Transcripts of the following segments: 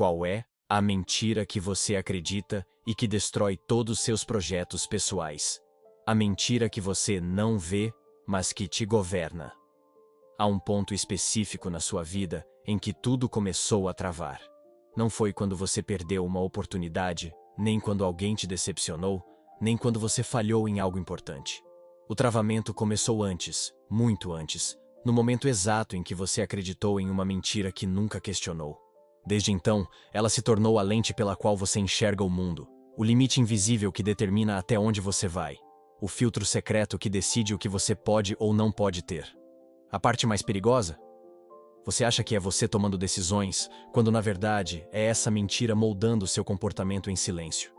qual é a mentira que você acredita e que destrói todos os seus projetos pessoais. A mentira que você não vê, mas que te governa. Há um ponto específico na sua vida em que tudo começou a travar. Não foi quando você perdeu uma oportunidade, nem quando alguém te decepcionou, nem quando você falhou em algo importante. O travamento começou antes, muito antes, no momento exato em que você acreditou em uma mentira que nunca questionou. Desde então, ela se tornou a lente pela qual você enxerga o mundo, o limite invisível que determina até onde você vai, o filtro secreto que decide o que você pode ou não pode ter. A parte mais perigosa? Você acha que é você tomando decisões, quando na verdade é essa mentira moldando seu comportamento em silêncio.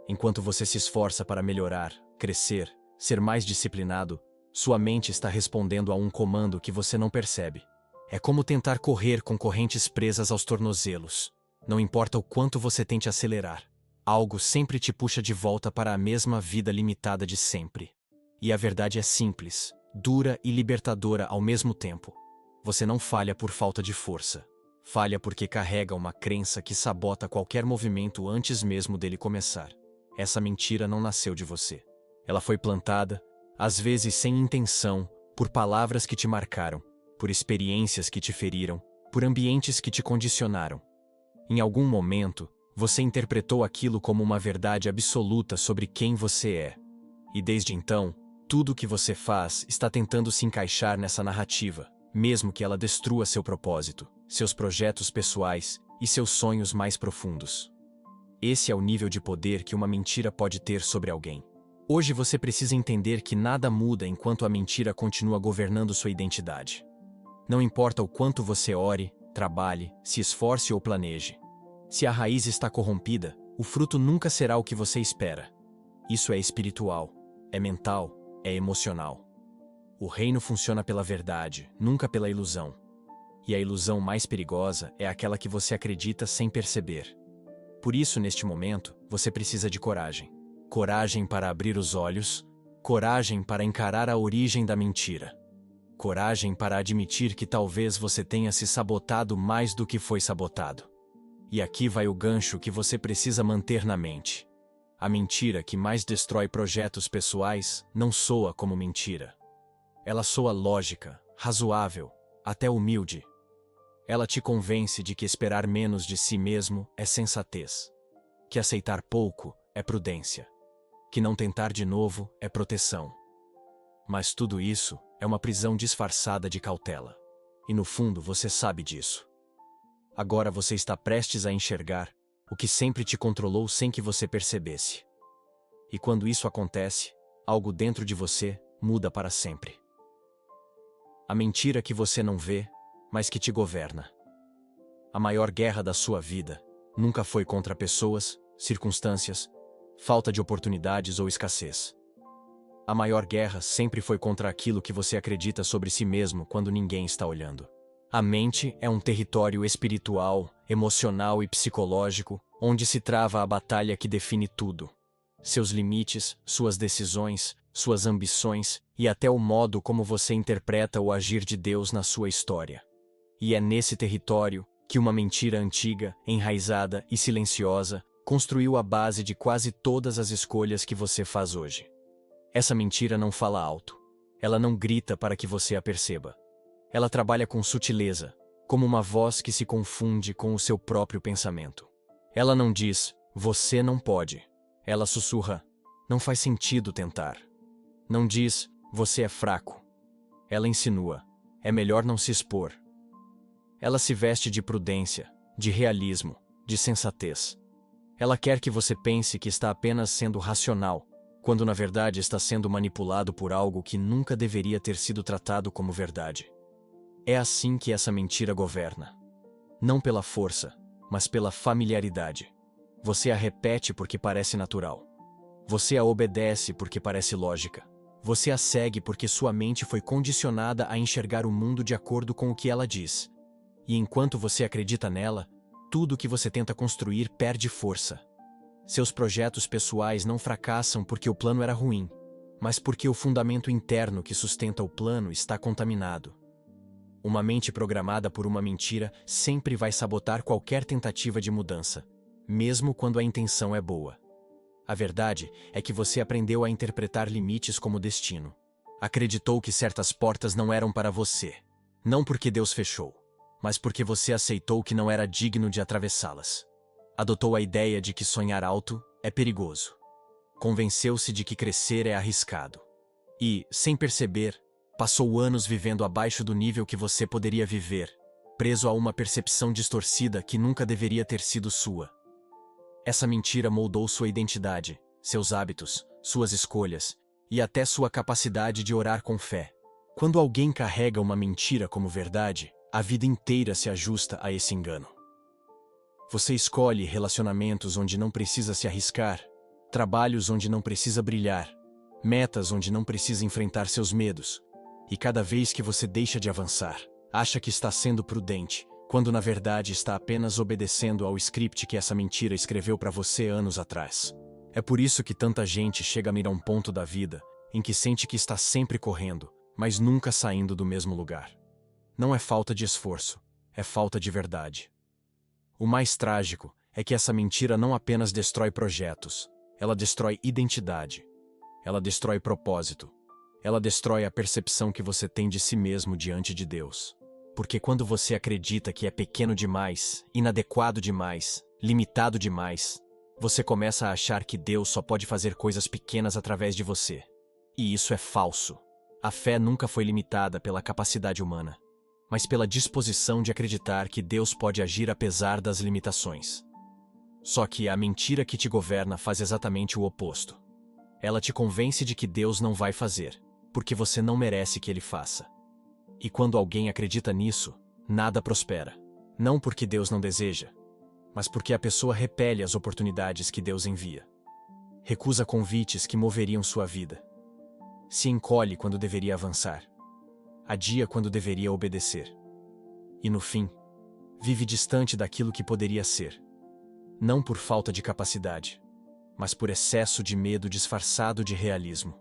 Enquanto você se esforça para melhorar, crescer, ser mais disciplinado, sua mente está respondendo a um comando que você não percebe. É como tentar correr com correntes presas aos tornozelos. Não importa o quanto você tente acelerar, algo sempre te puxa de volta para a mesma vida limitada de sempre. E a verdade é simples, dura e libertadora ao mesmo tempo. Você não falha por falta de força. Falha porque carrega uma crença que sabota qualquer movimento antes mesmo dele começar. Essa mentira não nasceu de você. Ela foi plantada, às vezes sem intenção, por palavras que te marcaram, por experiências que te feriram, por ambientes que te condicionaram. Em algum momento, você interpretou aquilo como uma verdade absoluta sobre quem você é. E desde então, tudo o que você faz está tentando se encaixar nessa narrativa, mesmo que ela destrua seu propósito, seus projetos pessoais e seus sonhos mais profundos. Esse é o nível de poder que uma mentira pode ter sobre alguém. Hoje você precisa entender que nada muda enquanto a mentira continua governando sua identidade. Não importa o quanto você ore, trabalhe, se esforce ou planeje. Se a raiz está corrompida, o fruto nunca será o que você espera. Isso é espiritual, é mental, é emocional. O reino funciona pela verdade, nunca pela ilusão. E a ilusão mais perigosa é aquela que você acredita sem perceber. Por isso, neste momento, você precisa de coragem. Coragem para abrir os olhos, coragem para encarar a origem da mentira. Coragem para admitir que talvez você tenha se sabotado mais do que foi sabotado. E aqui vai o gancho que você precisa manter na mente. A mentira que mais destrói projetos pessoais não soa como mentira. Ela soa lógica, razoável, até humilde. Ela te convence de que esperar menos de si mesmo é sensatez, que aceitar pouco é prudência, que não tentar de novo é proteção. Mas tudo isso é uma prisão disfarçada de cautela. E no fundo você sabe disso. Agora você está prestes a enxergar o que sempre te controlou sem que você percebesse. E quando isso acontece, algo dentro de você muda para sempre. A mentira que você não vê, mas que te governa. A maior guerra da sua vida nunca foi contra pessoas, circunstâncias, falta de oportunidades ou escassez. A maior guerra sempre foi contra aquilo que você acredita sobre si mesmo quando ninguém está olhando. A mente é um território espiritual, emocional e psicológico, onde se trava a batalha que define tudo. Seus limites, suas decisões, suas ambições e até o modo como você interpreta o agir de Deus na sua história. E é nesse território que uma mentira antiga, enraizada e silenciosa construiu a base de quase todas as escolhas que você faz hoje. Essa mentira não fala alto. Ela não grita para que você a perceba. Ela trabalha com sutileza, como uma voz que se confunde com o seu próprio pensamento. Ela não diz, você não pode. Ela sussurra, não faz sentido tentar. Não diz, você é fraco. Ela insinua, é melhor não se expor. Ela se veste de prudência, de realismo, de sensatez. Ela quer que você pense que está apenas sendo racional, quando na verdade está sendo manipulado por algo que nunca deveria ter sido tratado como verdade. É assim que essa mentira governa. Não pela força, mas pela familiaridade. Você a repete porque parece natural. Você a obedece porque parece lógica. Você a segue porque sua mente foi condicionada a enxergar o mundo de acordo com o que ela diz. E enquanto você acredita nela, tudo o que você tenta construir perde força. Seus projetos pessoais não fracassam porque o plano era ruim, mas porque o fundamento interno que sustenta o plano está contaminado. Uma mente programada por uma mentira sempre vai sabotar qualquer tentativa de mudança, mesmo quando a intenção é boa. A verdade é que você aprendeu a interpretar limites como destino. Acreditou que certas portas não eram para você, não porque Deus fechou, mas porque você aceitou que não era digno de atravessá-las. Adotou a ideia de que sonhar alto é perigoso. Convenceu-se de que crescer é arriscado. E, sem perceber, passou anos vivendo abaixo do nível que você poderia viver, preso a uma percepção distorcida que nunca deveria ter sido sua. Essa mentira moldou sua identidade, seus hábitos, suas escolhas e até sua capacidade de orar com fé. Quando alguém carrega uma mentira como verdade, a vida inteira se ajusta a esse engano. Você escolhe relacionamentos onde não precisa se arriscar, trabalhos onde não precisa brilhar, metas onde não precisa enfrentar seus medos. E cada vez que você deixa de avançar, acha que está sendo prudente, quando na verdade está apenas obedecendo ao script que essa mentira escreveu para você anos atrás. É por isso que tanta gente chega a mirar um ponto da vida em que sente que está sempre correndo, mas nunca saindo do mesmo lugar. Não é falta de esforço, é falta de verdade. O mais trágico é que essa mentira não apenas destrói projetos, ela destrói identidade, ela destrói propósito, ela destrói a percepção que você tem de si mesmo diante de Deus. Porque quando você acredita que é pequeno demais, inadequado demais, limitado demais, você começa a achar que Deus só pode fazer coisas pequenas através de você. E isso é falso. A fé nunca foi limitada pela capacidade humana, mas pela disposição de acreditar que Deus pode agir apesar das limitações. Só que a mentira que te governa faz exatamente o oposto. Ela te convence de que Deus não vai fazer, porque você não merece que Ele faça. E quando alguém acredita nisso, nada prospera. Não porque Deus não deseja, mas porque a pessoa repele as oportunidades que Deus envia. Recusa convites que moveriam sua vida. Se encolhe quando deveria avançar. Adia quando deveria obedecer. E no fim, vive distante daquilo que poderia ser. Não por falta de capacidade, mas por excesso de medo disfarçado de realismo.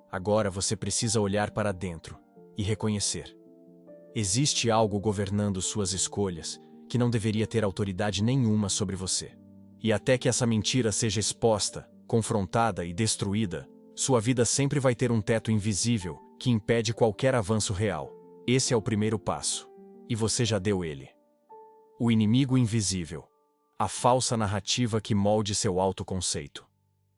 Agora você precisa olhar para dentro e reconhecer. Existe algo governando suas escolhas que não deveria ter autoridade nenhuma sobre você. E até que essa mentira seja exposta, confrontada e destruída, sua vida sempre vai ter um teto invisível que impede qualquer avanço real. Esse é o primeiro passo. E você já deu ele. O inimigo invisível. A falsa narrativa que molde seu autoconceito.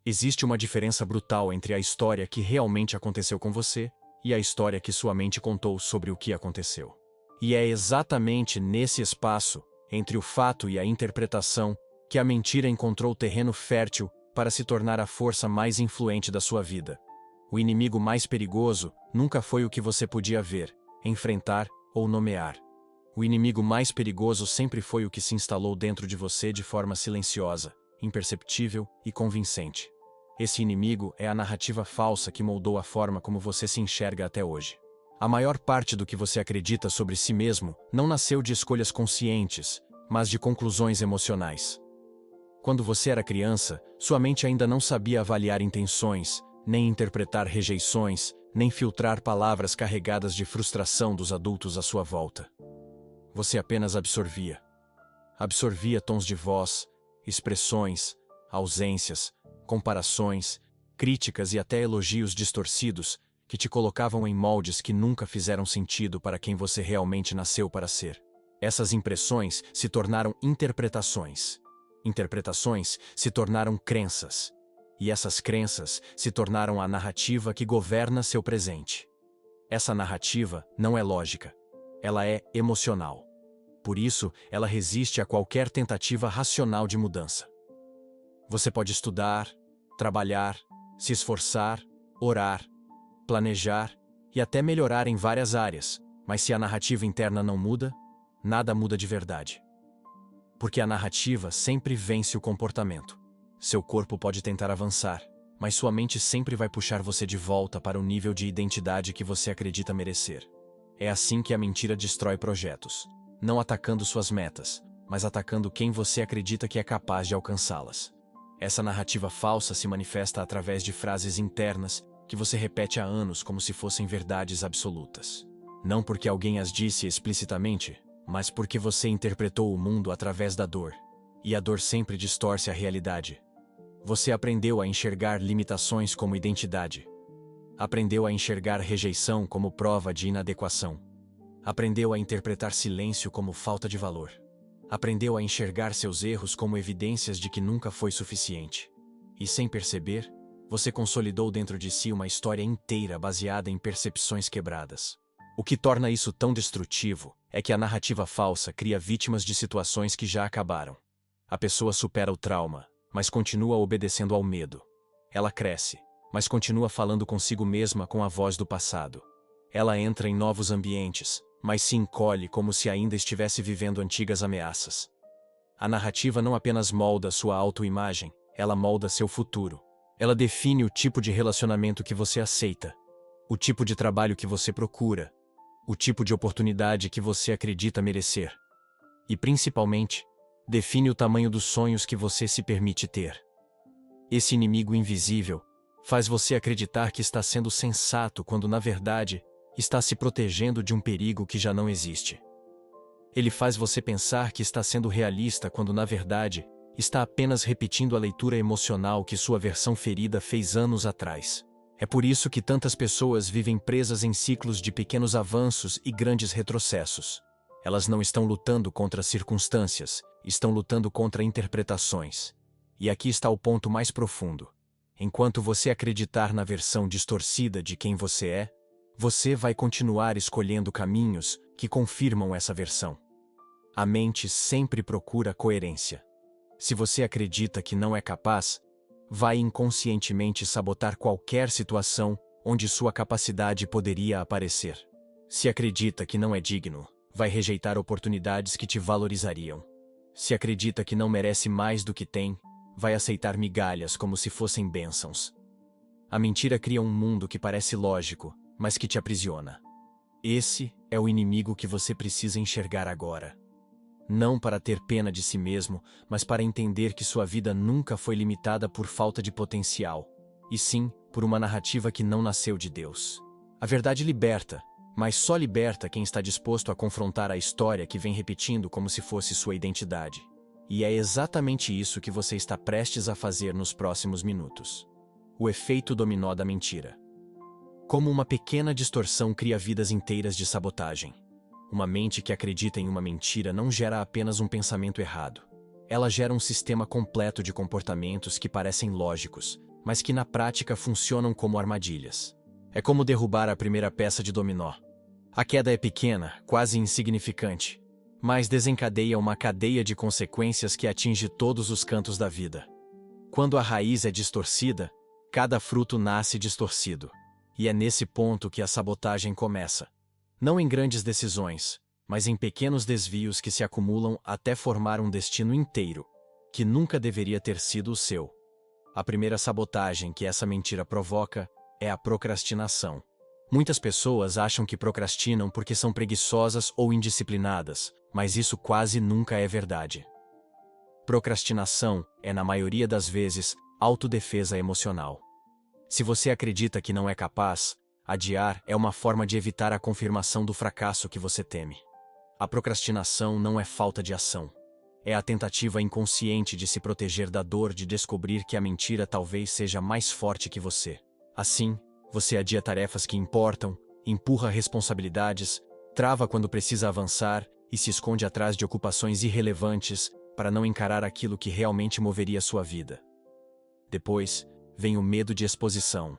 Existe uma diferença brutal entre a história que realmente aconteceu com você e a história que sua mente contou sobre o que aconteceu. E é exatamente nesse espaço, entre o fato e a interpretação, que a mentira encontrou terreno fértil para se tornar a força mais influente da sua vida. O inimigo mais perigoso nunca foi o que você podia ver, enfrentar ou nomear. O inimigo mais perigoso sempre foi o que se instalou dentro de você de forma silenciosa, imperceptível e convincente. Esse inimigo é a narrativa falsa que moldou a forma como você se enxerga até hoje. A maior parte do que você acredita sobre si mesmo não nasceu de escolhas conscientes, mas de conclusões emocionais. Quando você era criança, sua mente ainda não sabia avaliar intenções, nem interpretar rejeições, nem filtrar palavras carregadas de frustração dos adultos à sua volta. Você apenas absorvia. Absorvia tons de voz, expressões, ausências, comparações, críticas e até elogios distorcidos que te colocavam em moldes que nunca fizeram sentido para quem você realmente nasceu para ser. Essas impressões se tornaram interpretações. Interpretações se tornaram crenças. E essas crenças se tornaram a narrativa que governa seu presente. Essa narrativa não é lógica. Ela é emocional. Por isso, ela resiste a qualquer tentativa racional de mudança. Você pode estudar, trabalhar, se esforçar, orar, planejar e até melhorar em várias áreas, mas se a narrativa interna não muda, nada muda de verdade. Porque a narrativa sempre vence o comportamento. Seu corpo pode tentar avançar, mas sua mente sempre vai puxar você de volta para o nível de identidade que você acredita merecer. É assim que a mentira destrói projetos, não atacando suas metas, mas atacando quem você acredita que é capaz de alcançá-las. Essa narrativa falsa se manifesta através de frases internas que você repete há anos como se fossem verdades absolutas. Não porque alguém as disse explicitamente, mas porque você interpretou o mundo através da dor. E a dor sempre distorce a realidade. Você aprendeu a enxergar limitações como identidade. Aprendeu a enxergar rejeição como prova de inadequação. Aprendeu a interpretar silêncio como falta de valor. Aprendeu a enxergar seus erros como evidências de que nunca foi suficiente. E sem perceber, você consolidou dentro de si uma história inteira baseada em percepções quebradas. O que torna isso tão destrutivo é que a narrativa falsa cria vítimas de situações que já acabaram. A pessoa supera o trauma, mas continua obedecendo ao medo. Ela cresce, mas continua falando consigo mesma com a voz do passado. Ela entra em novos ambientes, mas se encolhe como se ainda estivesse vivendo antigas ameaças. A narrativa não apenas molda sua autoimagem, ela molda seu futuro. Ela define o tipo de relacionamento que você aceita, o tipo de trabalho que você procura, o tipo de oportunidade que você acredita merecer. E, principalmente, define o tamanho dos sonhos que você se permite ter. Esse inimigo invisível faz você acreditar que está sendo sensato quando, na verdade, está se protegendo de um perigo que já não existe. Ele faz você pensar que está sendo realista quando, na verdade, está apenas repetindo a leitura emocional que sua versão ferida fez anos atrás. É por isso que tantas pessoas vivem presas em ciclos de pequenos avanços e grandes retrocessos. Elas não estão lutando contra circunstâncias, estão lutando contra interpretações. E aqui está o ponto mais profundo. Enquanto você acreditar na versão distorcida de quem você é, você vai continuar escolhendo caminhos que confirmam essa versão. A mente sempre procura coerência. Se você acredita que não é capaz, vai inconscientemente sabotar qualquer situação onde sua capacidade poderia aparecer. Se acredita que não é digno, vai rejeitar oportunidades que te valorizariam. Se acredita que não merece mais do que tem, vai aceitar migalhas como se fossem bênçãos. A mentira cria um mundo que parece lógico, mas que te aprisiona. Esse é o inimigo que você precisa enxergar agora. Não para ter pena de si mesmo, mas para entender que sua vida nunca foi limitada por falta de potencial, e sim por uma narrativa que não nasceu de Deus. A verdade liberta, mas só liberta quem está disposto a confrontar a história que vem repetindo como se fosse sua identidade. E é exatamente isso que você está prestes a fazer nos próximos minutos. O efeito dominó da mentira. Como uma pequena distorção cria vidas inteiras de sabotagem. Uma mente que acredita em uma mentira não gera apenas um pensamento errado. Ela gera um sistema completo de comportamentos que parecem lógicos, mas que na prática funcionam como armadilhas. É como derrubar a primeira peça de dominó. A queda é pequena, quase insignificante, mas desencadeia uma cadeia de consequências que atinge todos os cantos da vida. Quando a raiz é distorcida, cada fruto nasce distorcido. E é nesse ponto que a sabotagem começa. Não em grandes decisões, mas em pequenos desvios que se acumulam até formar um destino inteiro, que nunca deveria ter sido o seu. A primeira sabotagem que essa mentira provoca é a procrastinação. Muitas pessoas acham que procrastinam porque são preguiçosas ou indisciplinadas, mas isso quase nunca é verdade. Procrastinação é, na maioria das vezes, autodefesa emocional. Se você acredita que não é capaz, adiar é uma forma de evitar a confirmação do fracasso que você teme. A procrastinação não é falta de ação. É a tentativa inconsciente de se proteger da dor de descobrir que a mentira talvez seja mais forte que você. Assim, você adia tarefas que importam, empurra responsabilidades, trava quando precisa avançar e se esconde atrás de ocupações irrelevantes para não encarar aquilo que realmente moveria sua vida. Depois, vem o medo de exposição.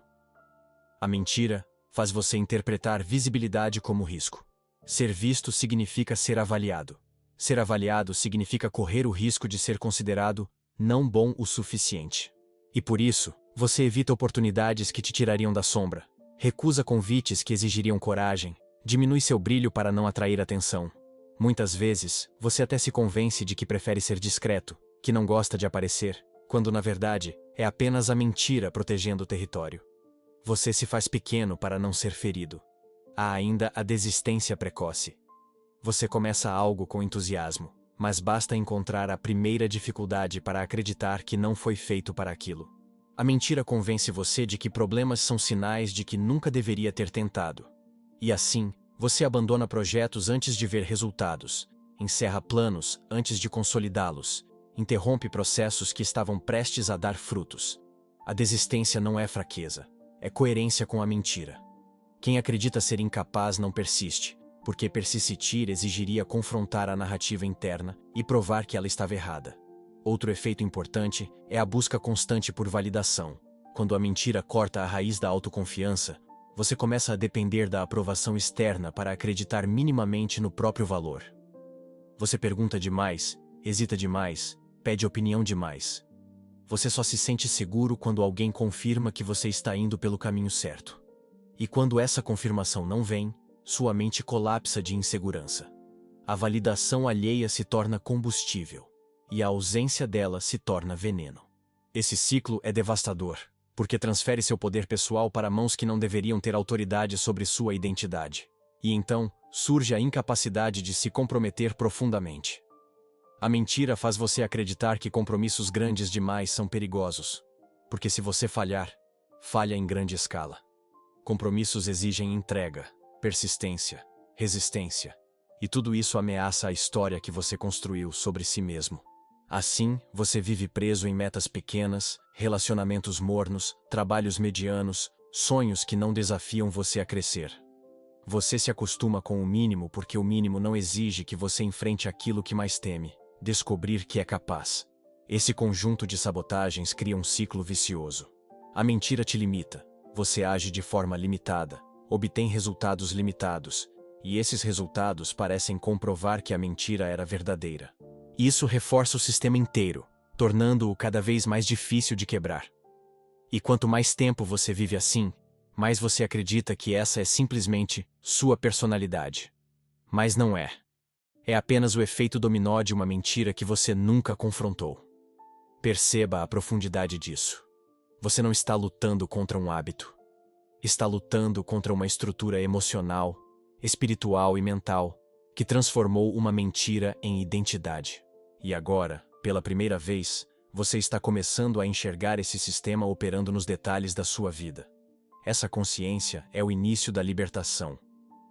A mentira faz você interpretar visibilidade como risco. Ser visto significa ser avaliado. Ser avaliado significa correr o risco de ser considerado não bom o suficiente. E por isso, você evita oportunidades que te tirariam da sombra, recusa convites que exigiriam coragem, diminui seu brilho para não atrair atenção. Muitas vezes, você até se convence de que prefere ser discreto, que não gosta de aparecer, quando na verdade é apenas a mentira protegendo o território. Você se faz pequeno para não ser ferido. Há ainda a desistência precoce. Você começa algo com entusiasmo, mas basta encontrar a primeira dificuldade para acreditar que não foi feito para aquilo. A mentira convence você de que problemas são sinais de que nunca deveria ter tentado. E assim, Você abandona projetos antes de ver resultados, encerra planos antes de consolidá-los, interrompe processos que estavam prestes a dar frutos. A desistência não é fraqueza, é coerência com a mentira. Quem acredita ser incapaz não persiste, porque persistir exigiria confrontar a narrativa interna e provar que ela estava errada. Outro efeito importante é a busca constante por validação. Quando a mentira corta a raiz da autoconfiança, você começa a depender da aprovação externa para acreditar minimamente no próprio valor. Você pergunta demais, hesita demais, pede opinião demais. Você só se sente seguro quando alguém confirma que você está indo pelo caminho certo. E quando essa confirmação não vem, sua mente colapsa de insegurança. A validação alheia se torna combustível, e a ausência dela se torna veneno. Esse ciclo é devastador, porque transfere seu poder pessoal para mãos que não deveriam ter autoridade sobre sua identidade. E então, surge a incapacidade de se comprometer profundamente. A mentira faz você acreditar que compromissos grandes demais são perigosos, porque se você falhar, falha em grande escala. Compromissos exigem entrega, persistência, resistência, e tudo isso ameaça a história que você construiu sobre si mesmo. Assim, você vive preso em metas pequenas, relacionamentos mornos, trabalhos medianos, sonhos que não desafiam você a crescer. Você se acostuma com o mínimo porque o mínimo não exige que você enfrente aquilo que mais teme, descobrir que é capaz. Esse conjunto de sabotagens cria um ciclo vicioso. A mentira te limita, você age de forma limitada, obtém resultados limitados, e esses resultados parecem comprovar que a mentira era verdadeira. Isso reforça o sistema inteiro, tornando-o cada vez mais difícil de quebrar. E quanto mais tempo você vive assim, mais você acredita que essa é simplesmente sua personalidade. Mas não é. É apenas o efeito dominó de uma mentira que você nunca confrontou. Perceba a profundidade disso. Você não está lutando contra um hábito. Está lutando contra uma estrutura emocional, espiritual e mental que transformou uma mentira em identidade. E agora, pela primeira vez, você está começando a enxergar esse sistema operando nos detalhes da sua vida. Essa consciência é o início da libertação.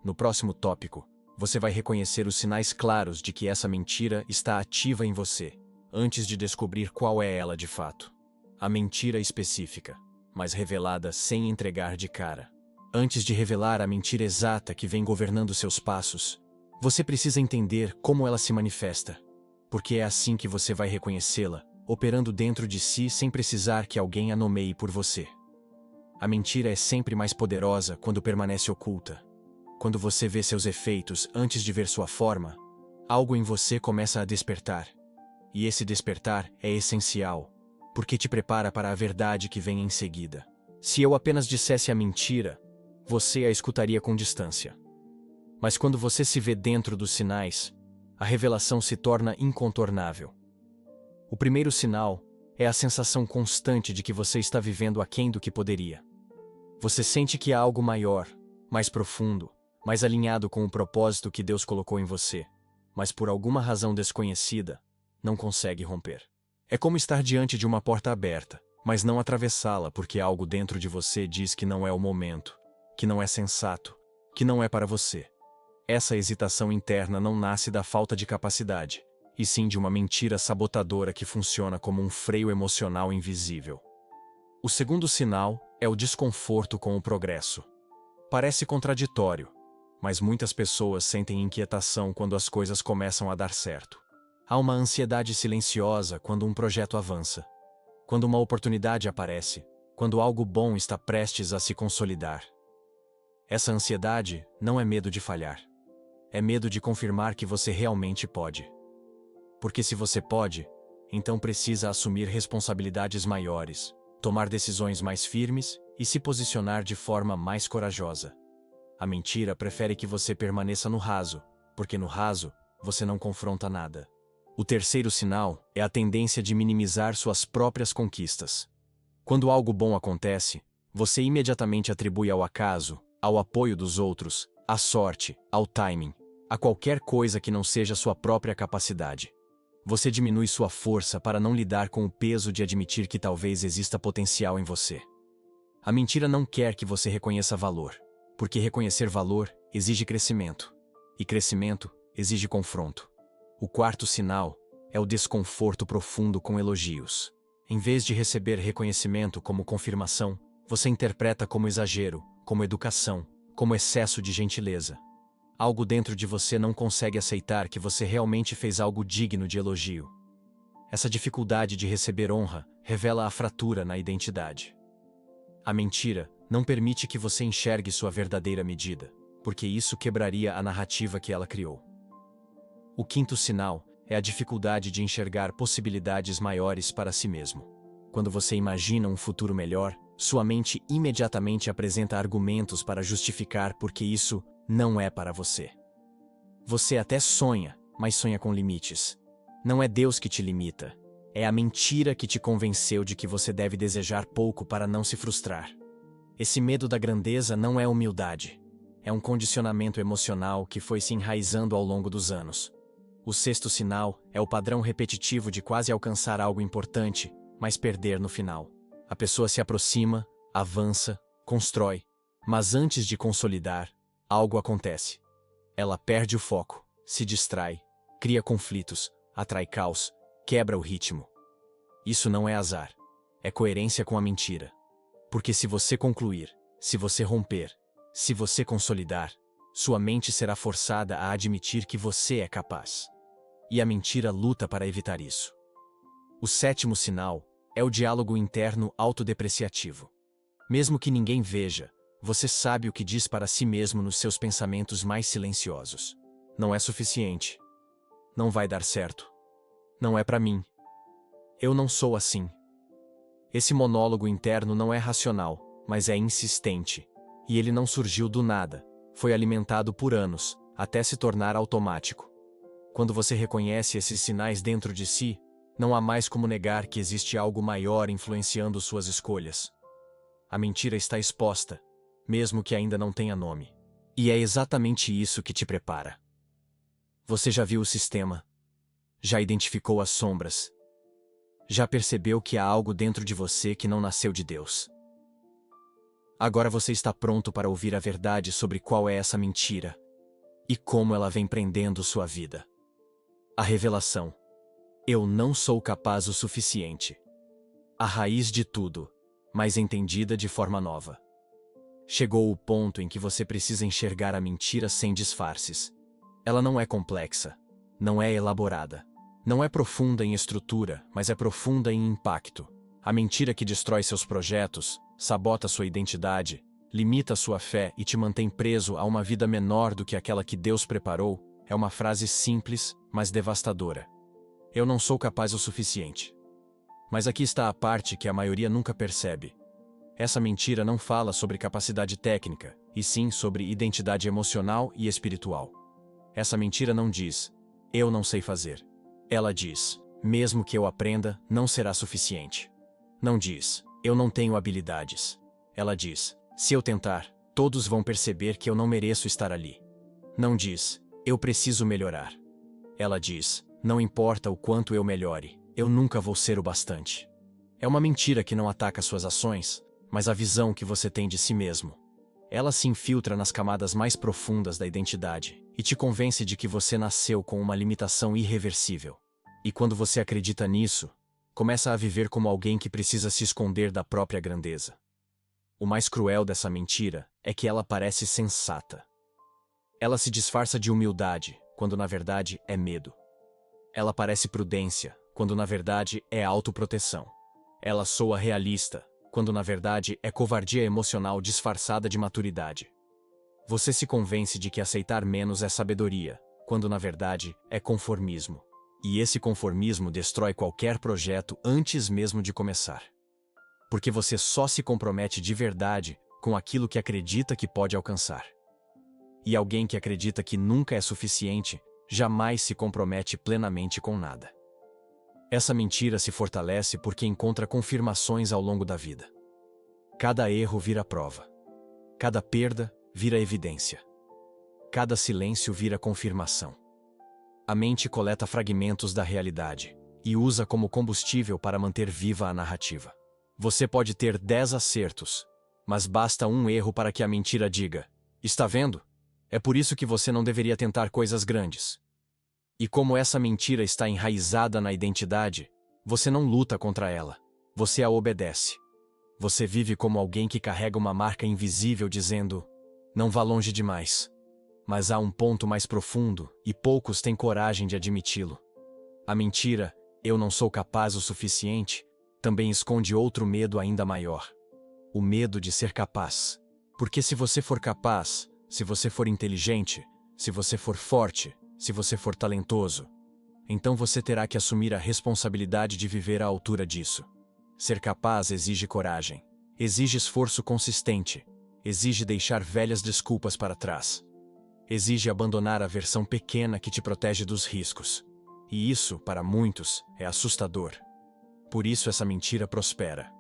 No próximo tópico, você vai reconhecer os sinais claros de que essa mentira está ativa em você, antes de descobrir qual é ela de fato. A mentira específica, mas revelada sem entregar de cara. Antes de revelar a mentira exata que vem governando seus passos, você precisa entender como ela se manifesta, porque é assim que você vai reconhecê-la, operando dentro de si sem precisar que alguém a nomeie por você. A mentira é sempre mais poderosa quando permanece oculta. Quando você vê seus efeitos antes de ver sua forma, algo em você começa a despertar. E esse despertar é essencial, porque te prepara para a verdade que vem em seguida. Se eu apenas dissesse a mentira, você a escutaria com distância. Mas quando você se vê dentro dos sinais, a revelação se torna incontornável. O primeiro sinal é a sensação constante de que você está vivendo aquém do que poderia. Você sente que há algo maior, mais profundo, mais alinhado com o propósito que Deus colocou em você, mas por alguma razão desconhecida, não consegue romper. É como estar diante de uma porta aberta, mas não atravessá-la porque algo dentro de você diz que não é o momento, que não é sensato, que não é para você. Essa hesitação interna não nasce da falta de capacidade, e sim de uma mentira sabotadora que funciona como um freio emocional invisível. O segundo sinal é o desconforto com o progresso. Parece contraditório, mas muitas pessoas sentem inquietação quando as coisas começam a dar certo. Há uma ansiedade silenciosa quando um projeto avança, quando uma oportunidade aparece, quando algo bom está prestes a se consolidar. Essa ansiedade não é medo de falhar. É medo de confirmar que você realmente pode. Porque se você pode, então precisa assumir responsabilidades maiores, tomar decisões mais firmes e se posicionar de forma mais corajosa. A mentira prefere que você permaneça no raso, porque no raso você não confronta nada. O terceiro sinal é a tendência de minimizar suas próprias conquistas. Quando algo bom acontece, você imediatamente atribui ao acaso, ao apoio dos outros, à sorte, ao timing, a qualquer coisa que não seja sua própria capacidade. Você diminui sua força para não lidar com o peso de admitir que talvez exista potencial em você. A mentira não quer que você reconheça valor, porque reconhecer valor exige crescimento. E crescimento exige confronto. O quarto sinal é o desconforto profundo com elogios. Em vez de receber reconhecimento como confirmação, você interpreta como exagero, como educação, como excesso de gentileza. Algo dentro de você não consegue aceitar que você realmente fez algo digno de elogio. Essa dificuldade de receber honra revela a fratura na identidade. A mentira não permite que você enxergue sua verdadeira medida, porque isso quebraria a narrativa que ela criou. O quinto sinal é a dificuldade de enxergar possibilidades maiores para si mesmo. Quando você imagina um futuro melhor, sua mente imediatamente apresenta argumentos para justificar por que isso não é para você. Você até sonha, mas sonha com limites. Não é Deus que te limita. É a mentira que te convenceu de que você deve desejar pouco para não se frustrar. Esse medo da grandeza não é humildade. É um condicionamento emocional que foi se enraizando ao longo dos anos. O sexto sinal é o padrão repetitivo de quase alcançar algo importante, mas perder no final. A pessoa se aproxima, avança, constrói, mas antes de consolidar, algo acontece. Ela perde o foco, se distrai, cria conflitos, atrai caos, quebra o ritmo. Isso não é azar, é coerência com a mentira. Porque se você concluir, se você romper, se você consolidar, sua mente será forçada a admitir que você é capaz. E a mentira luta para evitar isso. O sétimo sinal é o diálogo interno autodepreciativo. Mesmo que ninguém veja, você sabe o que diz para si mesmo nos seus pensamentos mais silenciosos. Não é suficiente. Não vai dar certo. Não é para mim. Eu não sou assim. Esse monólogo interno não é racional, mas é insistente. E ele não surgiu do nada. Foi alimentado por anos, até se tornar automático. Quando você reconhece esses sinais dentro de si, não há mais como negar que existe algo maior influenciando suas escolhas. A mentira está exposta, mesmo que ainda não tenha nome. E é exatamente isso que te prepara. Você já viu o sistema? Já identificou as sombras? Já percebeu que há algo dentro de você que não nasceu de Deus? Agora você está pronto para ouvir a verdade sobre qual é essa mentira e como ela vem prendendo sua vida. A revelação. Eu não sou capaz o suficiente. A raiz de tudo, mas entendida de forma nova. Chegou o ponto em que você precisa enxergar a mentira sem disfarces. Ela não é complexa, não é elaborada, não é profunda em estrutura, mas é profunda em impacto. A mentira que destrói seus projetos, sabota sua identidade, limita sua fé e te mantém preso a uma vida menor do que aquela que Deus preparou, é uma frase simples, mas devastadora. Eu não sou capaz o suficiente. Mas aqui está a parte que a maioria nunca percebe. Essa mentira não fala sobre capacidade técnica, e sim sobre identidade emocional e espiritual. Essa mentira não diz, eu não sei fazer. Ela diz, mesmo que eu aprenda, não será suficiente. Não diz, eu não tenho habilidades. Ela diz, se eu tentar, todos vão perceber que eu não mereço estar ali. Não diz, eu preciso melhorar. Ela diz, não importa o quanto eu melhore, eu nunca vou ser o bastante. É uma mentira que não ataca suas ações, mas a visão que você tem de si mesmo. Ela se infiltra nas camadas mais profundas da identidade e te convence de que você nasceu com uma limitação irreversível. E quando você acredita nisso, começa a viver como alguém que precisa se esconder da própria grandeza. O mais cruel dessa mentira é que ela parece sensata. Ela se disfarça de humildade, quando na verdade é medo. Ela parece prudência, quando na verdade é autoproteção. Ela soa realista, quando na verdade é covardia emocional disfarçada de maturidade. Você se convence de que aceitar menos é sabedoria, quando na verdade é conformismo. E esse conformismo destrói qualquer projeto antes mesmo de começar. Porque você só se compromete de verdade com aquilo que acredita que pode alcançar. E alguém que acredita que nunca é suficiente, jamais se compromete plenamente com nada. Essa mentira se fortalece porque encontra confirmações ao longo da vida. Cada erro vira prova. Cada perda vira evidência. Cada silêncio vira confirmação. A mente coleta fragmentos da realidade e usa como combustível para manter viva a narrativa. Você pode ter 10 acertos, mas basta um erro para que a mentira diga: está vendo? É por isso que você não deveria tentar coisas grandes. E como essa mentira está enraizada na identidade, você não luta contra ela. Você a obedece. Você vive como alguém que carrega uma marca invisível dizendo: não vá longe demais. Mas há um ponto mais profundo, e poucos têm coragem de admiti-lo. A mentira, eu não sou capaz o suficiente, também esconde outro medo ainda maior. O medo de ser capaz. Porque se você for capaz, se você for inteligente, se você for forte, se você for talentoso, então você terá que assumir a responsabilidade de viver à altura disso. Ser capaz exige coragem, exige esforço consistente, exige deixar velhas desculpas para trás. Exige abandonar a versão pequena que te protege dos riscos. E isso, para muitos, é assustador. Por isso essa mentira prospera.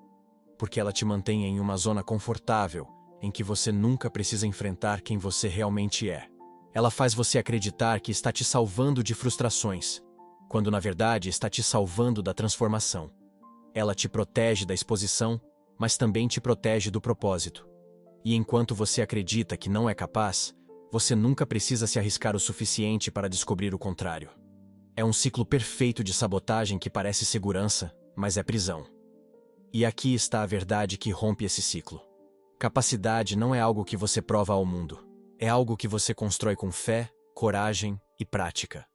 Porque ela te mantém em uma zona confortável, em que você nunca precisa enfrentar quem você realmente é. Ela faz você acreditar que está te salvando de frustrações, quando na verdade está te salvando da transformação. Ela te protege da exposição, mas também te protege do propósito. E enquanto você acredita que não é capaz, você nunca precisa se arriscar o suficiente para descobrir o contrário. É um ciclo perfeito de sabotagem que parece segurança, mas é prisão. E aqui está a verdade que rompe esse ciclo. Capacidade não é algo que você prova ao mundo. É algo que você constrói com fé, coragem e prática.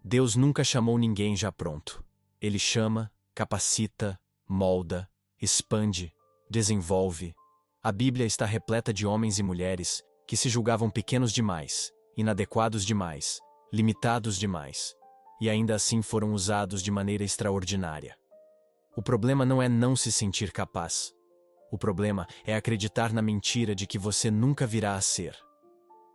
Deus nunca chamou ninguém já pronto. Ele chama, capacita, molda, expande, desenvolve. A Bíblia está repleta de homens e mulheres que se julgavam pequenos demais, inadequados demais, limitados demais, e ainda assim foram usados de maneira extraordinária. O problema não é não se sentir capaz. O problema é acreditar na mentira de que você nunca virá a ser.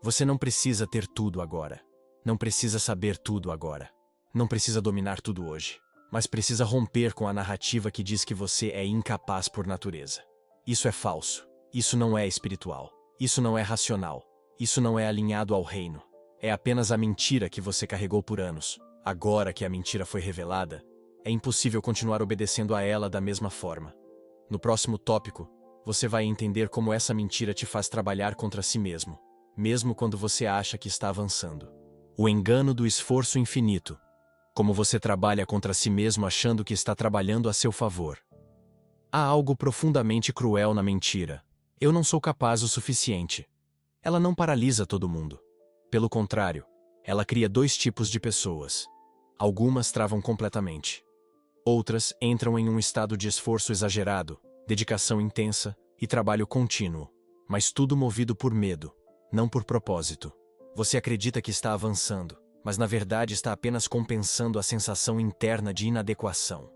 Você não precisa ter tudo agora. Não precisa saber tudo agora. Não precisa dominar tudo hoje. Mas precisa romper com a narrativa que diz que você é incapaz por natureza. Isso é falso. Isso não é espiritual. Isso não é racional. Isso não é alinhado ao reino. É apenas a mentira que você carregou por anos. Agora que a mentira foi revelada, é impossível continuar obedecendo a ela da mesma forma. No próximo tópico, você vai entender como essa mentira te faz trabalhar contra si mesmo, mesmo quando você acha que está avançando. O engano do esforço infinito. Como você trabalha contra si mesmo achando que está trabalhando a seu favor. Há algo profundamente cruel na mentira. Eu não sou capaz o suficiente. Ela não paralisa todo mundo. Pelo contrário, ela cria dois tipos de pessoas. Algumas travam completamente. Outras entram em um estado de esforço exagerado, dedicação intensa e trabalho contínuo, mas tudo movido por medo, não por propósito. Você acredita que está avançando, mas na verdade está apenas compensando a sensação interna de inadequação.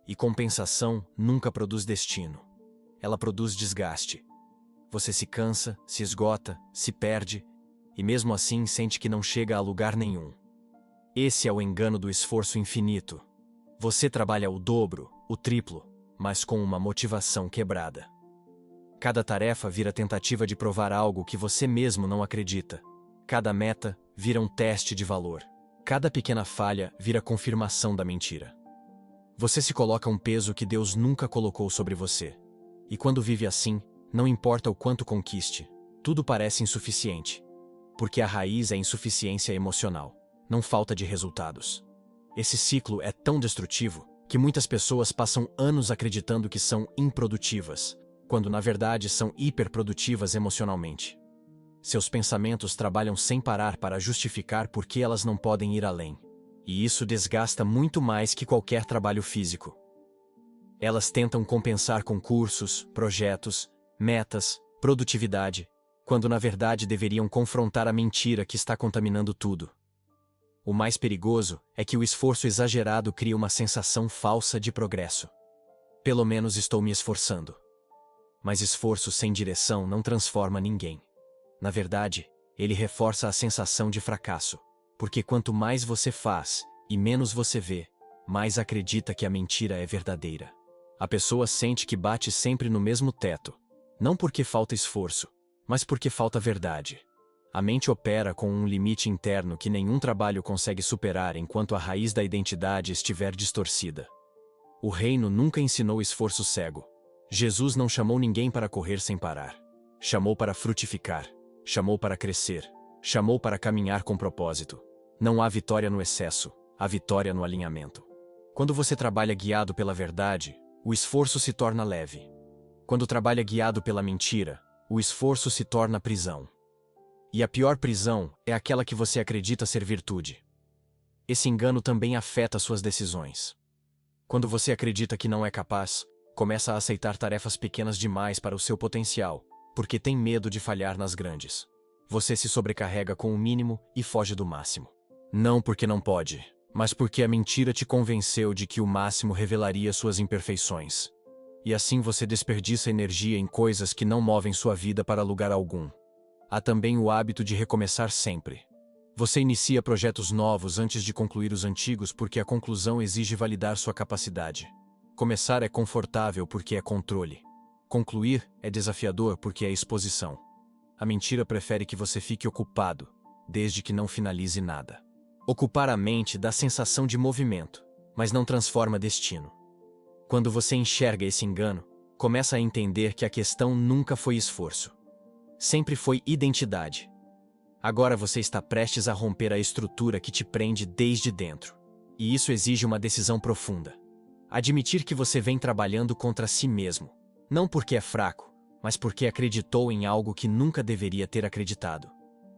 E compensação nunca produz destino. Ela produz desgaste. Você se cansa, se esgota, se perde, e mesmo assim sente que não chega a lugar nenhum. Esse é o engano do esforço infinito. Você trabalha o dobro, o triplo, mas com uma motivação quebrada. Cada tarefa vira tentativa de provar algo que você mesmo não acredita. Cada meta vira um teste de valor. Cada pequena falha vira confirmação da mentira. Você se coloca um peso que Deus nunca colocou sobre você. E quando vive assim, não importa o quanto conquiste, tudo parece insuficiente. Porque a raiz é insuficiência emocional, não falta de resultados. Esse ciclo é tão destrutivo que muitas pessoas passam anos acreditando que são improdutivas, quando na verdade são hiperprodutivas emocionalmente. Seus pensamentos trabalham sem parar para justificar por que elas não podem ir além. E isso desgasta muito mais que qualquer trabalho físico. Elas tentam compensar com cursos, projetos, metas, produtividade, quando na verdade deveriam confrontar a mentira que está contaminando tudo. O mais perigoso é que o esforço exagerado cria uma sensação falsa de progresso. Pelo menos estou me esforçando. Mas esforço sem direção não transforma ninguém. Na verdade, ele reforça a sensação de fracasso, porque quanto mais você faz e menos você vê, mais acredita que a mentira é verdadeira. A pessoa sente que bate sempre no mesmo teto, não porque falta esforço, mas porque falta verdade. A mente opera com um limite interno que nenhum trabalho consegue superar enquanto a raiz da identidade estiver distorcida. O reino nunca ensinou esforço cego. Jesus não chamou ninguém para correr sem parar. Chamou para frutificar. Chamou para crescer. chamou para caminhar com propósito. Não há vitória no excesso, há vitória no alinhamento. Quando você trabalha guiado pela verdade, o esforço se torna leve. Quando trabalha guiado pela mentira, o esforço se torna prisão. E a pior prisão é aquela que você acredita ser virtude. Esse engano também afeta suas decisões. Quando você acredita que não é capaz, começa a aceitar tarefas pequenas demais para o seu potencial, porque tem medo de falhar nas grandes. Você se sobrecarrega com o mínimo e foge do máximo. Não porque não pode, mas porque a mentira te convenceu de que o máximo revelaria suas imperfeições. E assim você desperdiça energia em coisas que não movem sua vida para lugar algum. Há também o hábito de recomeçar sempre. Você inicia projetos novos antes de concluir os antigos porque a conclusão exige validar sua capacidade. Começar é confortável porque é controle. Concluir é desafiador porque é exposição. A mentira prefere que você fique ocupado, desde que não finalize nada. Ocupar a mente dá sensação de movimento, mas não transforma destino. Quando você enxerga esse engano, começa a entender que a questão nunca foi esforço. Sempre foi identidade. Agora você está prestes a romper a estrutura que te prende desde dentro. E isso exige uma decisão profunda. Admitir que você vem trabalhando contra si mesmo. Não porque é fraco, mas porque acreditou em algo que nunca deveria ter acreditado.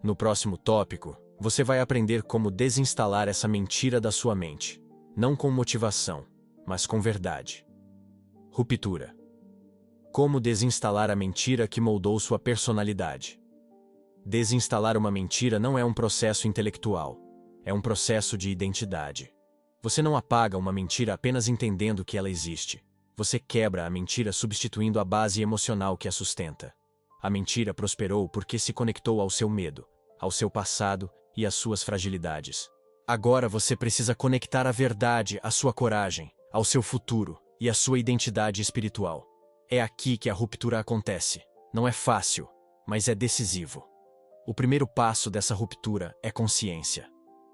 No próximo tópico, você vai aprender como desinstalar essa mentira da sua mente. Não com motivação, mas com verdade. Ruptura. Como desinstalar a mentira que moldou sua personalidade. Desinstalar uma mentira não é um processo intelectual, é um processo de identidade. Você não apaga uma mentira apenas entendendo que ela existe. Você quebra a mentira substituindo a base emocional que a sustenta. A mentira prosperou porque se conectou ao seu medo, ao seu passado e às suas fragilidades. Agora você precisa conectar a verdade à sua coragem, ao seu futuro e à sua identidade espiritual. É aqui que a ruptura acontece. Não é fácil, mas é decisivo. O primeiro passo dessa ruptura é consciência.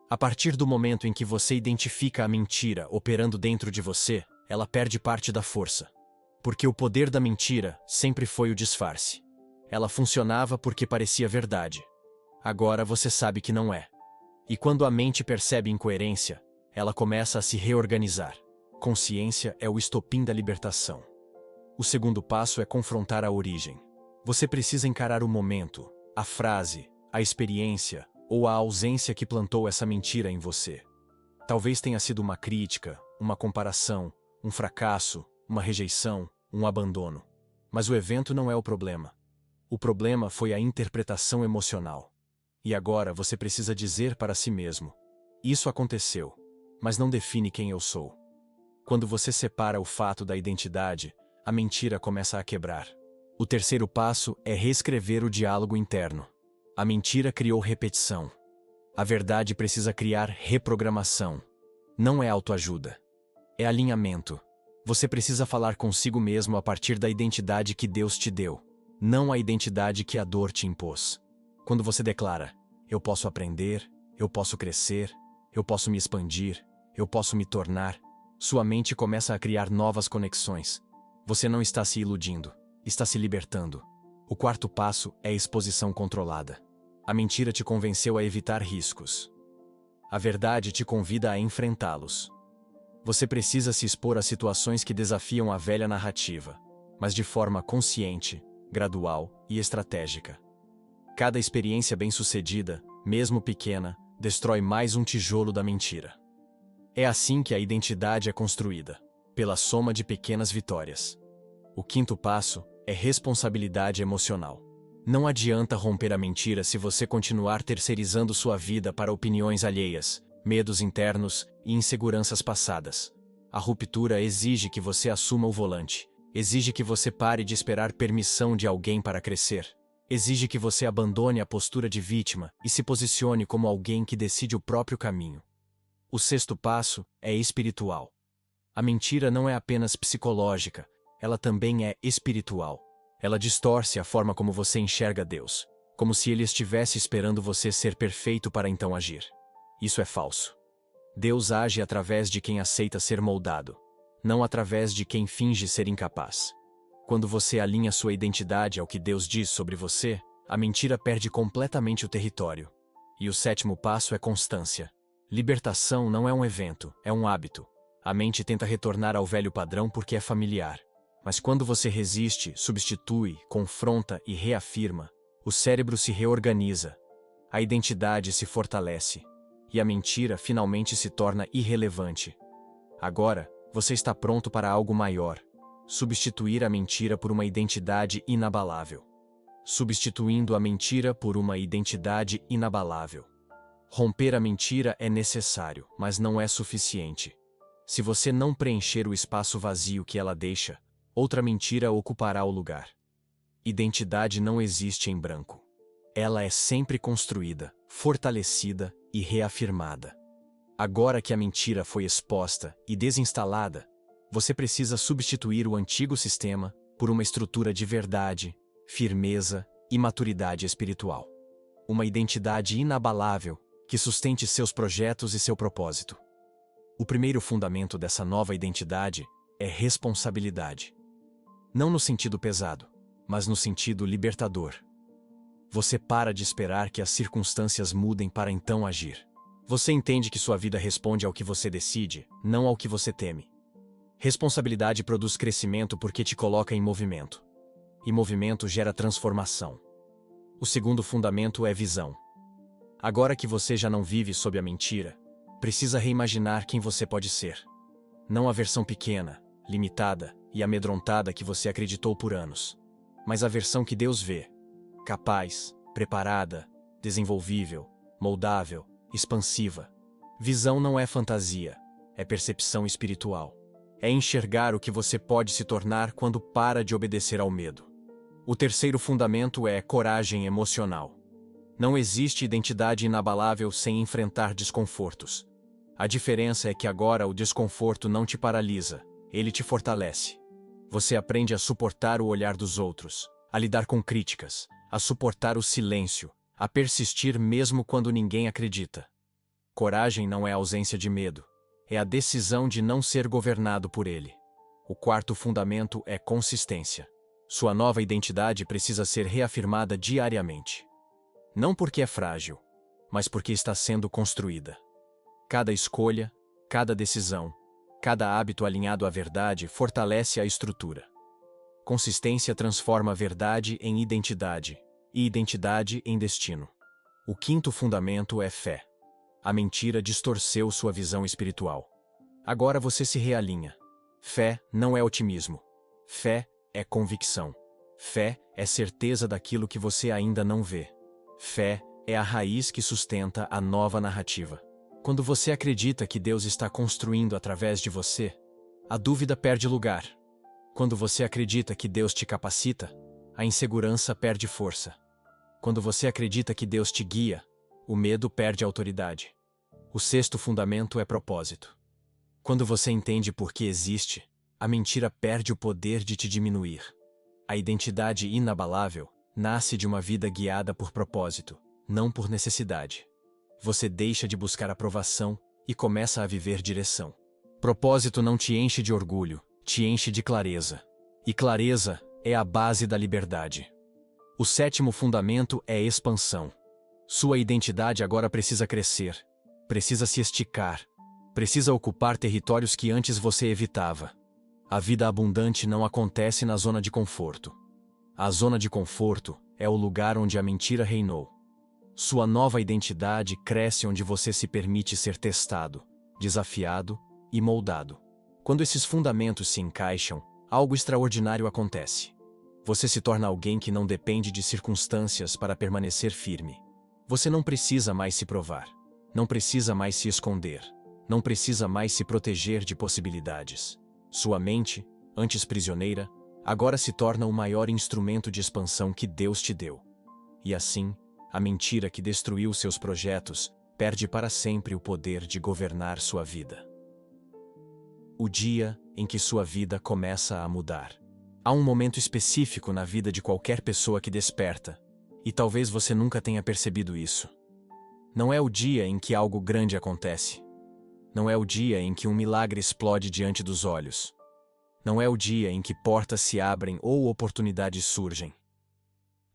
A partir do momento em que você identifica a mentira operando dentro de você, ela perde parte da força. Porque o poder da mentira sempre foi o disfarce. Ela funcionava porque parecia verdade. Agora você sabe que não é. E quando a mente percebe incoerência, ela começa a se reorganizar. Consciência é o estopim da libertação. O segundo passo é confrontar a origem. Você precisa encarar o momento, a frase, a experiência ou a ausência que plantou essa mentira em você. Talvez tenha sido uma crítica, uma comparação, um fracasso, uma rejeição, um abandono. Mas o evento não é o problema. O problema foi a interpretação emocional. E agora você precisa dizer para si mesmo: isso aconteceu, mas não define quem eu sou. Quando você separa o fato da identidade, a mentira começa a quebrar. O terceiro passo é reescrever o diálogo interno. A mentira criou repetição. A verdade precisa criar reprogramação. Não é autoajuda. É alinhamento. Você precisa falar consigo mesmo a partir da identidade que Deus te deu, não a identidade que a dor te impôs. Quando você declara: eu posso aprender, eu posso crescer, eu posso me expandir, eu posso me tornar, sua mente começa a criar novas conexões. Você não está se iludindo, está se libertando. O quarto passo é exposição controlada. A mentira te convenceu a evitar riscos. A verdade te convida a enfrentá-los. Você precisa se expor a situações que desafiam a velha narrativa, mas de forma consciente, gradual e estratégica. Cada experiência bem-sucedida, mesmo pequena, destrói mais um tijolo da mentira. É assim que a identidade é construída, pela soma de pequenas vitórias. O quinto passo é responsabilidade emocional. Não adianta romper a mentira se você continuar terceirizando sua vida para opiniões alheias, medos internos e inseguranças passadas. A ruptura exige que você assuma o volante, exige que você pare de esperar permissão de alguém para crescer, exige que você abandone a postura de vítima e se posicione como alguém que decide o próprio caminho. O sexto passo é espiritual. A mentira não é apenas psicológica, ela também é espiritual. Ela distorce a forma como você enxerga Deus, como se Ele estivesse esperando você ser perfeito para então agir. Isso é falso. Deus age através de quem aceita ser moldado, não através de quem finge ser incapaz. Quando você alinha sua identidade ao que Deus diz sobre você, a mentira perde completamente o território. E o sétimo passo é constância. Libertação não é um evento, é um hábito. A mente tenta retornar ao velho padrão porque é familiar. Mas quando você resiste, substitui, confronta e reafirma, o cérebro se reorganiza, a identidade se fortalece e a mentira finalmente se torna irrelevante. Agora, você está pronto para algo maior: substituir a mentira por uma identidade inabalável. Substituindo a mentira por uma identidade inabalável. Romper a mentira é necessário, mas não é suficiente. Se você não preencher o espaço vazio que ela deixa, outra mentira ocupará o lugar. Identidade não existe em branco. Ela é sempre construída, fortalecida e reafirmada. Agora que a mentira foi exposta e desinstalada, você precisa substituir o antigo sistema por uma estrutura de verdade, firmeza e maturidade espiritual. Uma identidade inabalável que sustente seus projetos e seu propósito. O primeiro fundamento dessa nova identidade é responsabilidade. Não no sentido pesado, mas no sentido libertador. Você para de esperar que as circunstâncias mudem para então agir. Você entende que sua vida responde ao que você decide, não ao que você teme. Responsabilidade produz crescimento porque te coloca em movimento. E movimento gera transformação. O segundo fundamento é visão. Agora que você já não vive sob a mentira, precisa reimaginar quem você pode ser. Não a versão pequena, limitada e amedrontada que você acreditou por anos, mas a versão que Deus vê. Capaz, preparada, desenvolvível, moldável, expansiva. Visão não é fantasia, é percepção espiritual. É enxergar o que você pode se tornar quando para de obedecer ao medo. O terceiro fundamento é coragem emocional. Não existe identidade inabalável sem enfrentar desconfortos. A diferença é que agora o desconforto não te paralisa, ele te fortalece. Você aprende a suportar o olhar dos outros, a lidar com críticas, a suportar o silêncio, a persistir mesmo quando ninguém acredita. Coragem não é ausência de medo, é a decisão de não ser governado por ele. O quarto fundamento é consistência. Sua nova identidade precisa ser reafirmada diariamente. Não porque é frágil, mas porque está sendo construída. Cada escolha, cada decisão, cada hábito alinhado à verdade fortalece a estrutura. Consistência transforma a verdade em identidade, e identidade em destino. O quinto fundamento é fé. A mentira distorceu sua visão espiritual. Agora você se realinha. Fé não é otimismo. Fé é convicção. Fé é certeza daquilo que você ainda não vê. Fé é a raiz que sustenta a nova narrativa. Quando você acredita que Deus está construindo através de você, a dúvida perde lugar. Quando você acredita que Deus te capacita, a insegurança perde força. Quando você acredita que Deus te guia, o medo perde autoridade. O sexto fundamento é propósito. Quando você entende por que existe, a mentira perde o poder de te diminuir. A identidade inabalável nasce de uma vida guiada por propósito, não por necessidade. Você deixa de buscar aprovação e começa a viver direção. Propósito não te enche de orgulho, te enche de clareza. E clareza é a base da liberdade. O sétimo fundamento é expansão. Sua identidade agora precisa crescer, precisa se esticar, precisa ocupar territórios que antes você evitava. A vida abundante não acontece na zona de conforto. A zona de conforto é o lugar onde a mentira reinou. Sua nova identidade cresce onde você se permite ser testado, desafiado e moldado. Quando esses fundamentos se encaixam, algo extraordinário acontece. Você se torna alguém que não depende de circunstâncias para permanecer firme. Você não precisa mais se provar. Não precisa mais se esconder. Não precisa mais se proteger de possibilidades. Sua mente, antes prisioneira, agora se torna o maior instrumento de expansão que Deus te deu. E assim, a mentira que destruiu seus projetos perde para sempre o poder de governar sua vida. O dia em que sua vida começa a mudar. Há um momento específico na vida de qualquer pessoa que desperta, e talvez você nunca tenha percebido isso. Não é o dia em que algo grande acontece. Não é o dia em que um milagre explode diante dos olhos. Não é o dia em que portas se abrem ou oportunidades surgem.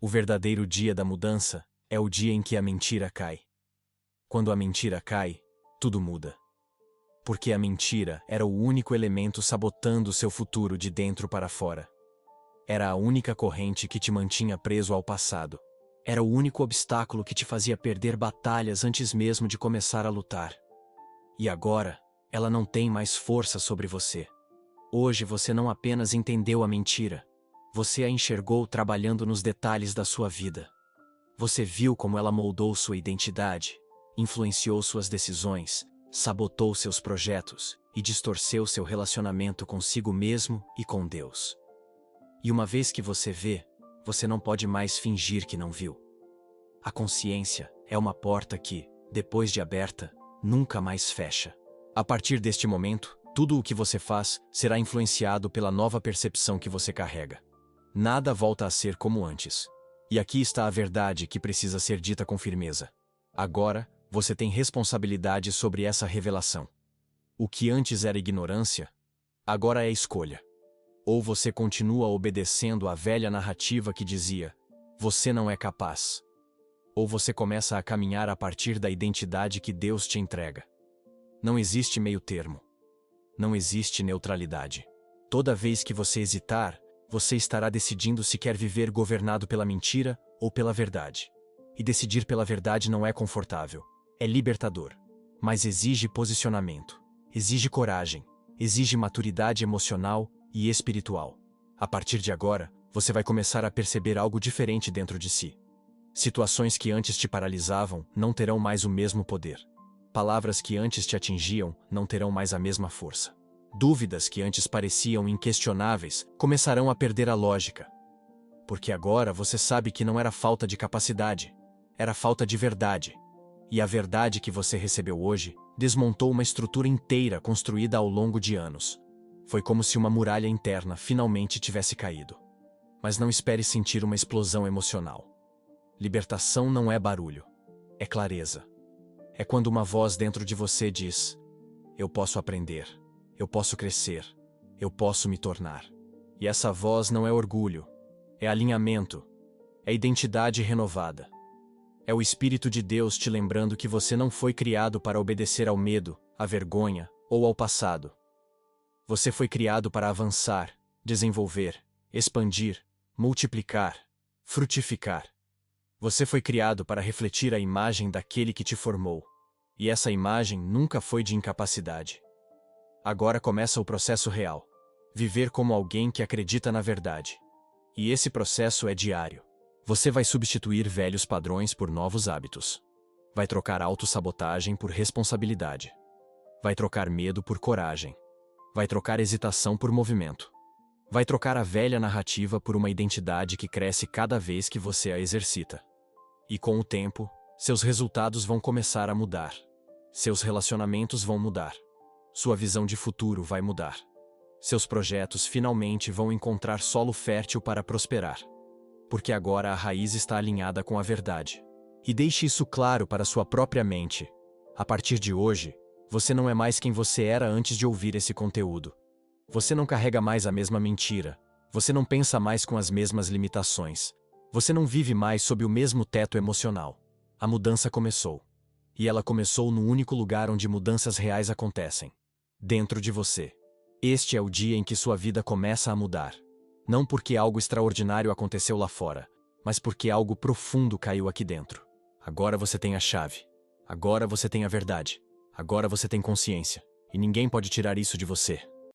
O verdadeiro dia da mudança é o dia em que a mentira cai. Quando a mentira cai, tudo muda. Porque a mentira era o único elemento sabotando seu futuro de dentro para fora. Era a única corrente que te mantinha preso ao passado. Era o único obstáculo que te fazia perder batalhas antes mesmo de começar a lutar. E agora, ela não tem mais força sobre você. Hoje você não apenas entendeu a mentira, você a enxergou trabalhando nos detalhes da sua vida. Você viu como ela moldou sua identidade, influenciou suas decisões, sabotou seus projetos e distorceu seu relacionamento consigo mesmo e com Deus. E uma vez que você vê, você não pode mais fingir que não viu. A consciência é uma porta que, depois de aberta, nunca mais fecha. A partir deste momento, tudo o que você faz será influenciado pela nova percepção que você carrega. Nada volta a ser como antes. E aqui está a verdade que precisa ser dita com firmeza. Agora, você tem responsabilidade sobre essa revelação. O que antes era ignorância, agora é escolha. Ou você continua obedecendo à velha narrativa que dizia: você não é capaz. Ou você começa a caminhar a partir da identidade que Deus te entrega. Não existe meio termo. Não existe neutralidade. Toda vez que você hesitar, você estará decidindo se quer viver governado pela mentira ou pela verdade. E decidir pela verdade não é confortável, é libertador. Mas exige posicionamento, exige coragem, exige maturidade emocional e espiritual. A partir de agora, você vai começar a perceber algo diferente dentro de si. Situações que antes te paralisavam não terão mais o mesmo poder. Palavras que antes te atingiam não terão mais a mesma força. Dúvidas que antes pareciam inquestionáveis começarão a perder a lógica. Porque agora você sabe que não era falta de capacidade, era falta de verdade. E a verdade que você recebeu hoje desmontou uma estrutura inteira construída ao longo de anos. Foi como se uma muralha interna finalmente tivesse caído. Mas não espere sentir uma explosão emocional. Libertação não é barulho, é clareza. É quando uma voz dentro de você diz: eu posso aprender, eu posso crescer, eu posso me tornar. E essa voz não é orgulho, é alinhamento, é identidade renovada. É o Espírito de Deus te lembrando que você não foi criado para obedecer ao medo, à vergonha ou ao passado. Você foi criado para avançar, desenvolver, expandir, multiplicar, frutificar. Você foi criado para refletir a imagem daquele que te formou. E essa imagem nunca foi de incapacidade. Agora começa o processo real. Viver como alguém que acredita na verdade. E esse processo é diário. Você vai substituir velhos padrões por novos hábitos. Vai trocar autossabotagem por responsabilidade. Vai trocar medo por coragem. Vai trocar hesitação por movimento. Vai trocar a velha narrativa por uma identidade que cresce cada vez que você a exercita. E com o tempo, seus resultados vão começar a mudar. Seus relacionamentos vão mudar. Sua visão de futuro vai mudar. Seus projetos finalmente vão encontrar solo fértil para prosperar. Porque agora a raiz está alinhada com a verdade. E deixe isso claro para sua própria mente. A partir de hoje, você não é mais quem você era antes de ouvir esse conteúdo. Você não carrega mais a mesma mentira. Você não pensa mais com as mesmas limitações. Você não vive mais sob o mesmo teto emocional. A mudança começou. E ela começou no único lugar onde mudanças reais acontecem. Dentro de você. Este é o dia em que sua vida começa a mudar. Não porque algo extraordinário aconteceu lá fora, mas porque algo profundo caiu aqui dentro. Agora você tem a chave. Agora você tem a verdade. Agora você tem consciência. E ninguém pode tirar isso de você.